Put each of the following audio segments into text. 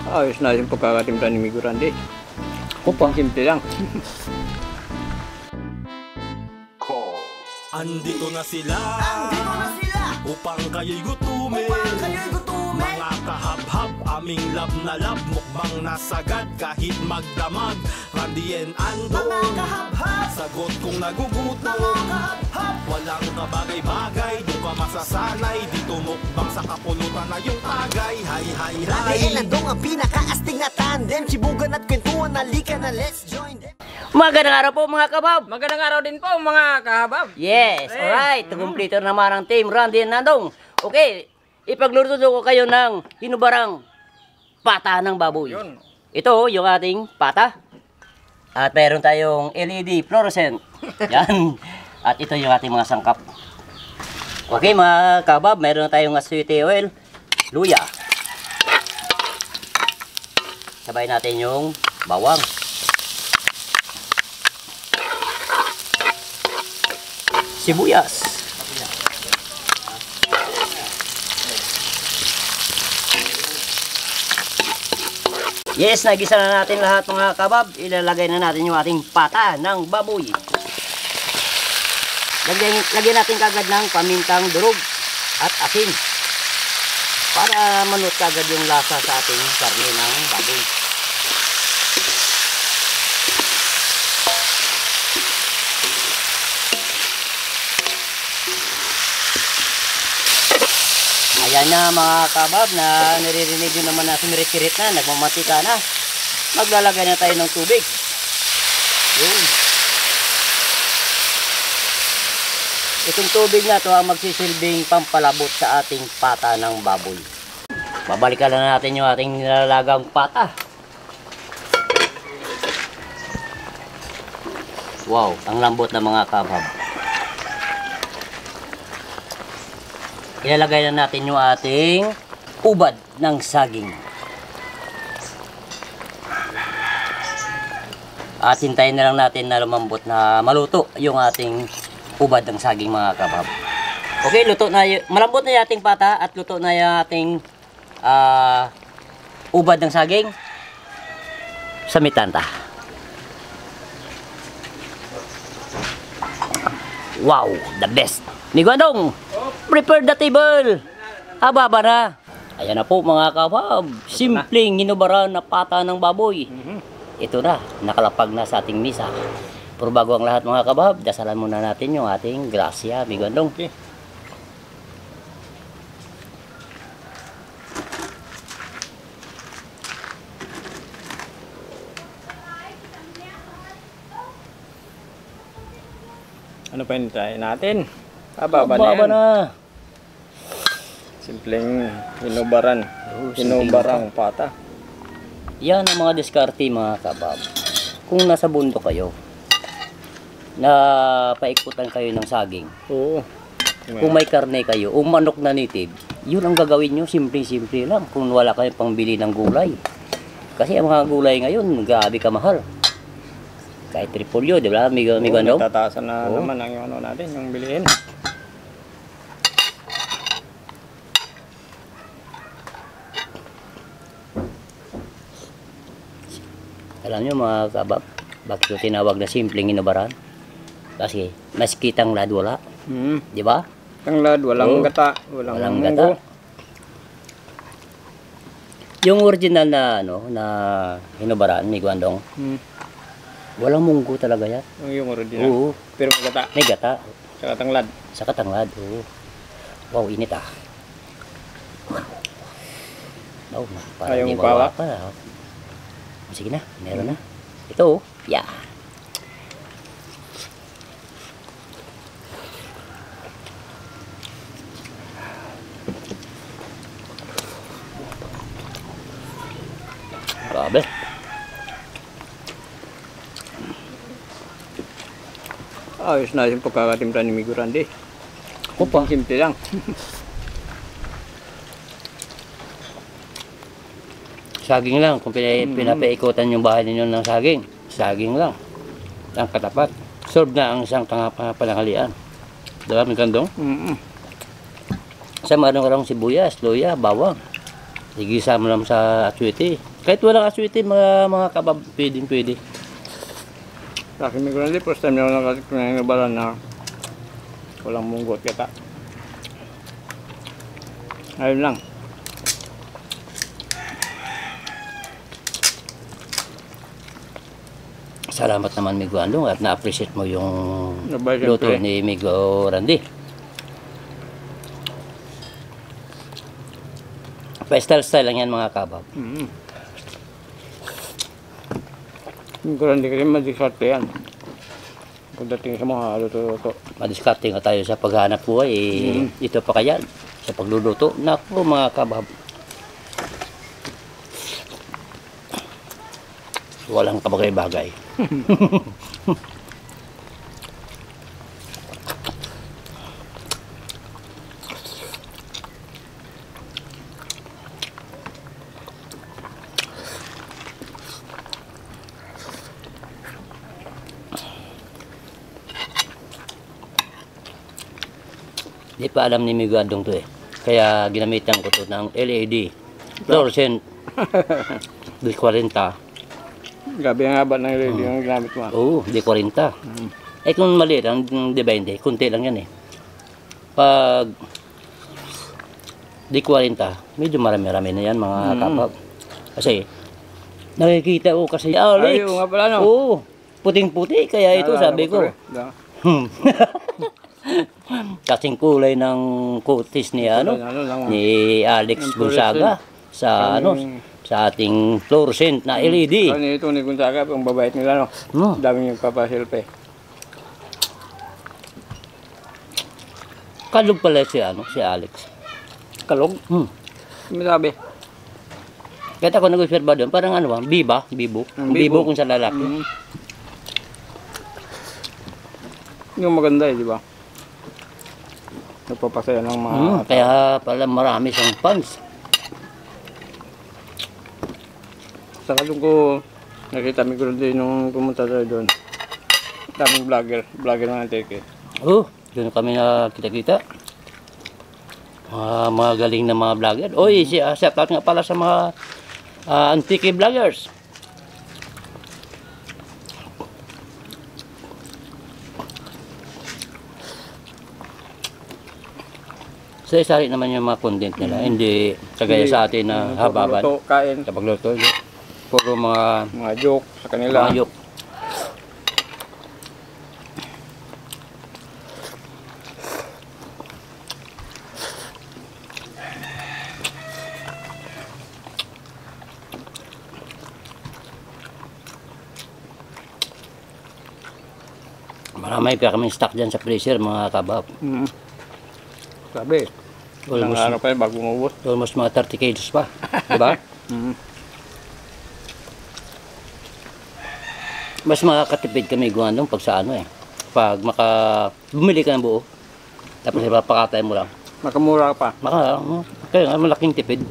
Ayos na yung pagkakatimpla ni Migo Randy. Kupang simple lang. Andito na sila upang kayo'y gutumin. Mga kahab-hab, aming lab na lab, mukbang nasagad kahit magdamag. Randy and Ando, sagot kung nagugutom. Walang kabagay-bagay, doon ka masasanay. Dito mukbang sa kapulutan na yung tagay. Hay, hay, hay. Randy and Ando ang pinakaastig na tandem. Sibugan at kwentuhan, halika na, let's join them. Magandang araw po mga kabab. Magandang araw din po mga kahabab. Yes, alright. Kumpleto na naman ang team Randy and Nandong. Okay, ipagluto ko kayo ng hinubarang pata ng baboy. Yun. Ito yung ating pata. At mayroon tayong LED fluorescent. Yan. At ito yung ating mga sangkap. Okay mga kabab, mayroon tayong aswete oil, luya. Sabay natin yung bawang. Sibuyas. Yes, nagisa na natin lahat mga kabab. Ilalagay na natin yung ating pata ng baboy. Lagyan natin kagad ng pamintang durog at asin para manut kagad yung lasa sa ating karne ng baboy. Ayan na mga kabab, na naririnig nyo naman na sumirit-kirit na, nagmamatika na. Maglalagay na tayo ng tubig. Yun. Itong tubig na ito ang magsisilbing pampalabot sa ating pata ng baboy. Babalikan na natin yung ating nilalagang pata. Wow, ang lambot na mga kabab. Ilalagay na natin yung ating ubad ng saging. At hintayin na lang natin na lumambot na maluto yung ating ubad ng saging mga kabab. Okay, luto na malambot na yung ating pata at luto na yung ating ubad ng saging. Samitan ta. Wow, the best. Miguandong, prepare the table. Ababa na. Ayan na po mga kabab. Simpleng hinubaran na pata ng baboy. Ito na, nakalapag na sa ating misa. Pero bago ang lahat mga kabab, dasalan muna natin yung ating grasya, Miguandong. Okay. Ano pa hintayin natin? Ababa na. Simpleng hinubaran. Hinubarang pata. Yan ang mga diskarte mga kabab. Kung nasa bundok kayo, na paikutan kayo ng saging. Oo. Kung may karne kayo, o manok na native, yun ang gagawin nyo, simple-simple lang. Kung wala kayong pangbili ng gulay. Kasi ang mga gulay ngayon, grabe kamahal. Kahit repolyo, di ba? Miguandong? Tataasan na naman ang ano natin, yung bilihin. Alam nyo mga kabab, bakit ito tinawag na simpleng hinubaran? Kasi mas kitang lad wala. Di ba? Tanglad, walang gata, walang gata. Yung original na ano na hinubaran ni Guandong. Walang munggo talaga yan. Yung original. Oo. Pero may gata. May gata. Saka tanglad. Saka tanglad. Oo. Wow, init ah. Wow, parang ayaw di mo pawa pa. Sige na, meron na. Ito, yeah. Grabe. Ayos na yung pagkakatimpla ni Migo Randy. Kupang simple lang. Saging lang, kung pinapaikutan yung bahay ninyo ng saging. Saging lang. Ang katapat. Serve na ang isang pananghalian. Diba, may kandong? Sa marong sibuyas, luya, bawang. Igisa mo lang sa aswiti. Kahit walang aswiti, mga kabab, pwede. Sa akin may gulandi, first time na ako nakatikman ng inubaran na walang munggot kita. Ayun lang. Salamat naman Migo Andong at na-appreciate mo yung Abay, luto siyempre. ni Migo Randy. Pa-style lang yan mga kabab. Yung gulandi kasi madiskarte yan. Pagdating sa mga luto-luto. Madiskarte nga tayo sa paghanap buhay. Ito pa kaya sa pagluluto. Naku mga kabab. Walang kabagay-bagay. Di pa alam ni Migo Andong to eh. Kaya ginamitan ko to ng LED. Fluorescent. 40. Gabi ang haba ng radio yung ginamit mo. Oo, di 40. Eh kung maliit, ang di 20, kunti lang yan eh. Pag di 40, medyo marami-rami na yan mga kapag. Kasi, nakikita ko kasi, Alex. Ayaw nga pala no. Oo, puting-puti, kaya ito sabi ko. Kasing kulay ng kutis ni ni Alex Gonzaga sa sa ating fluorescent na LED. Ito ni Gonzaga, ang babait nila no. Daming yung papasilpe. Kalog pala si si Alex. Kalog? Sabi. Kahit ako nag-observe doon, parang bibo. Bibo kung sa lalaki. Yung maganda di ba? Nagpapasaya ng mga... Kaya pala marami siyang fans. Saka doon ko nakita mi gulandi nung pumunta tayo doon. Daming vlogger ng Antike. Doon kami na kita-kita. Mga galing na mga vlogger. Oy, shout out nga pala sa mga Antike vloggers. Sari-sari naman yung mga content nila. Hindi kagaya sa atin na hababan. Kain. Sa pagluto. Puro mga joke sa kanila. Mga joke. Marami pa kami stock dyan sa freezer mga kabab. Sabi. Ilang araw pa yun bago umubos. Almost mga 30 kilos pa. Diba? Mas makakatipid kami gumanong pag sa pag bumili ka ng buo. Tapos ipapakatay mo lang. Makamura pa. Kaya nga malaking tipid.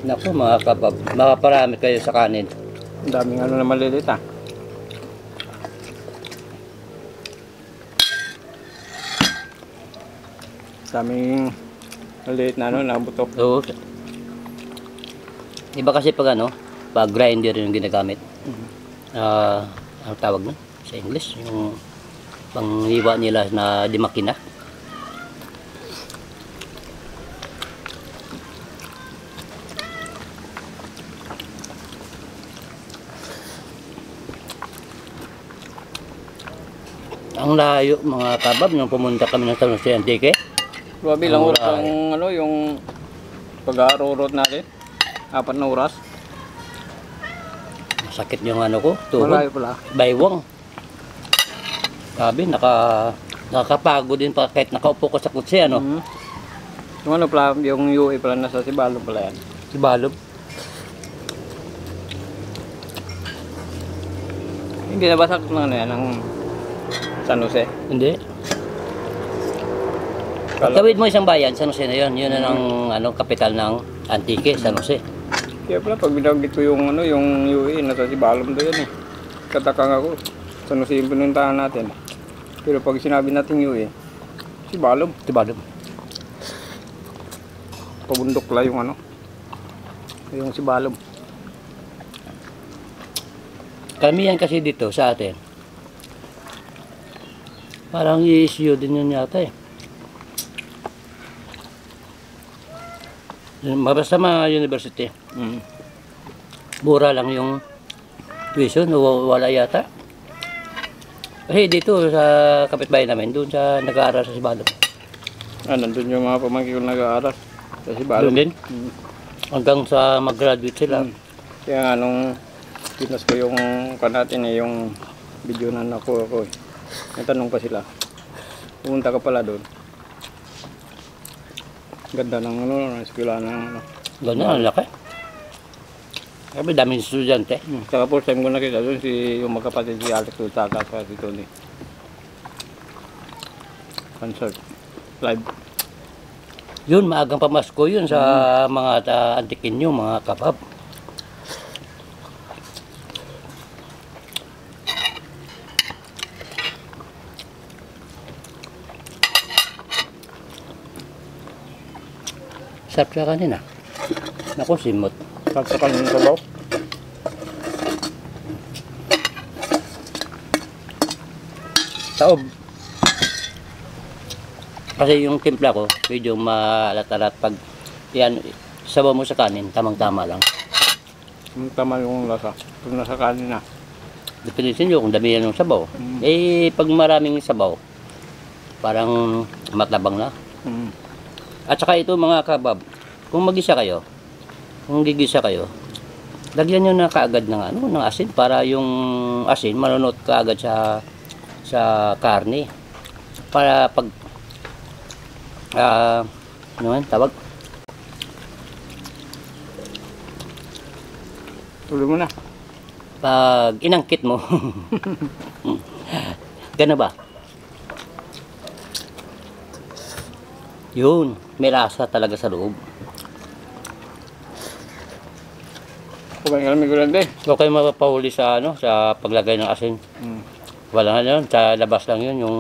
Naku mga kabab, makaparami kayo sa kanin. Ang daming na maliliit Daming maliit na nabuto. Oo. Iba kasi pag pag grinder yung ginagamit. Ang tawag na sa English, yung panghiwa nila na di makina. Ang layo mga kabab nung pumunta kami ng San Jose Antique. Grabe lang oras ang yung pag-aarurot natin. 4 na oras. Masakit yung ko, tuhod. Malayo pala. Baywang. Sabi, nakakapagod din pa kahit nakaupo ko sa kutsi, Yung pala, yung UE pala nasa Sibalog pala yan. Sibalog. Hindi nabasak ng yan, ng San Jose. Hindi. Pagtawid mo isang bayan, San Jose na yun. Yun na ang kapital ng Antique, San Jose. Kaya pala, pag binanggit ko yung yung UE, nasa Sibalog na yan Katakang ako. San Jose yung pinuntahan natin. Pero pag sinabi natin UE, si Balob. Tibalog. Pabundok la yung ano. Yung si Balob. Kami yan kasi dito sa atin. Parang i-issue din yun yata eh. Basta mga university. Mura lang yung tuition, wala yata. Kasi dito sa kapitbahay namin, doon sa nag-aaral sa Sibalog. Nandun yung mga pamangkin ko nag-aaral. Sa si Balob. Doon din? Hanggang sa mag-graduate sila. Kaya nga nung pinas ko yung kanatin eh, yung video na nakuha ko eh. Natanong pa sila. Pumunta ka pala doon. Ganda ng ano, ng eskwela ng ano. Ganyan, ang laki. Sabi, daming estudyante. Saka first time ko nakita doon si yung magkapatid si Alex Lutaka at si Tony. Concert. Live. Yun, maagang pamasko yun sa mga antikin nyo, mga kabab. Sarap siya kanina. Naku, simot. Saksakan yung sabaw. Taob. Kasi yung timpla ko, medyo maalat-alat pag yan, sabaw mo sa kanin, tamang-tama lang. Tama yung lasa. Pag nasa kanin na. Depende sa inyo kung dami yan yung sabaw. Eh, pag maraming sabaw, parang matabang na. At saka ito mga kabab, kung mag-isa kayo, kung gigisa kayo, lagyan nyo na kaagad ng, ng asin para yung asin manunot kaagad sa karne. Para pag, ano man, tawag? Tuloy mo na. Pag inangkit mo, gana ba? Yun, may lasa talaga sa loob. Kumain ka namin gulan din. Huwag kayo mapapahuli sa, sa paglagay ng asin. Wala nga yun, sa labas lang yun, yung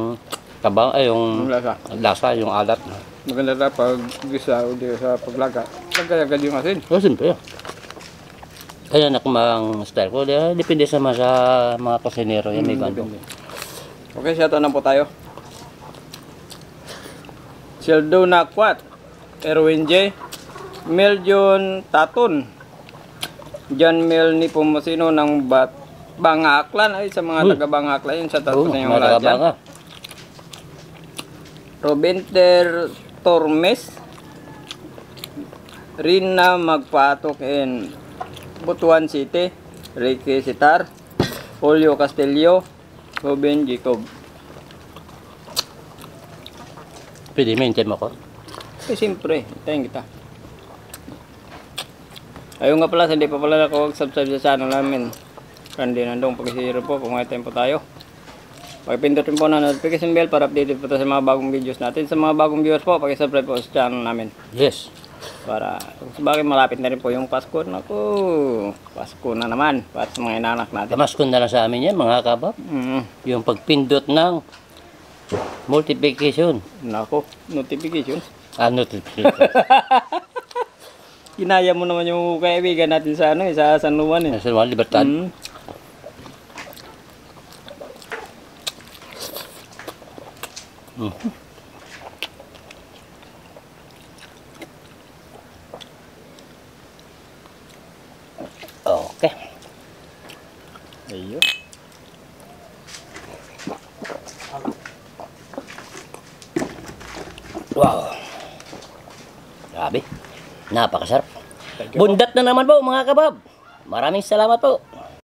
tabang, yung Yung lasa. lasa, yung alat. Maganda na pag gisa o di sa paglaga. Lagay agad yung asin. Oh, simple. Kaya nakumang style ko, depende sa mga kusinero yan, may gando. Okay, shoutout na po tayo. Sildo Nakwat, Erwin J, Meljon Taton, John Mel ni Pumasino ng Bangaklan. Ay, sa mga taga-Bangaklan yun, shoutout po sa inyo lahat dyan. Robenter Tormes, Rina Magpatok in Butuan City, Ricky Sitar, Julio Castillo, Ruben Jacob. Pwede maintain mo ko. Eh, siyempre, hintayin kita. Ayun nga pala, hindi pa pala nakawag-subscribe sa channel namin. Randy Nandong, pag-isiro po, kung may time po tayo. Pag-pindutin po na notification bell para updated po tayo sa mga bagong videos natin. Sa mga bagong viewers po, pag-subscribe po sa channel namin. Yes. Para, sabagay malapit na rin po yung Pasko. Naku, Pasko na naman para sa mga inanak natin. Tamaskon na lang sa amin yan, mga kabab. Yung pagpindot ng multiplication. Naku, notification. Notification. Kinaya mo naman yung kaibigan natin sa sa San Juan eh. Sa mga libertad. Okay. Ayun. Wow. Grabe. Napakasarap. Bundat na naman po mga kabab. Maraming salamat po.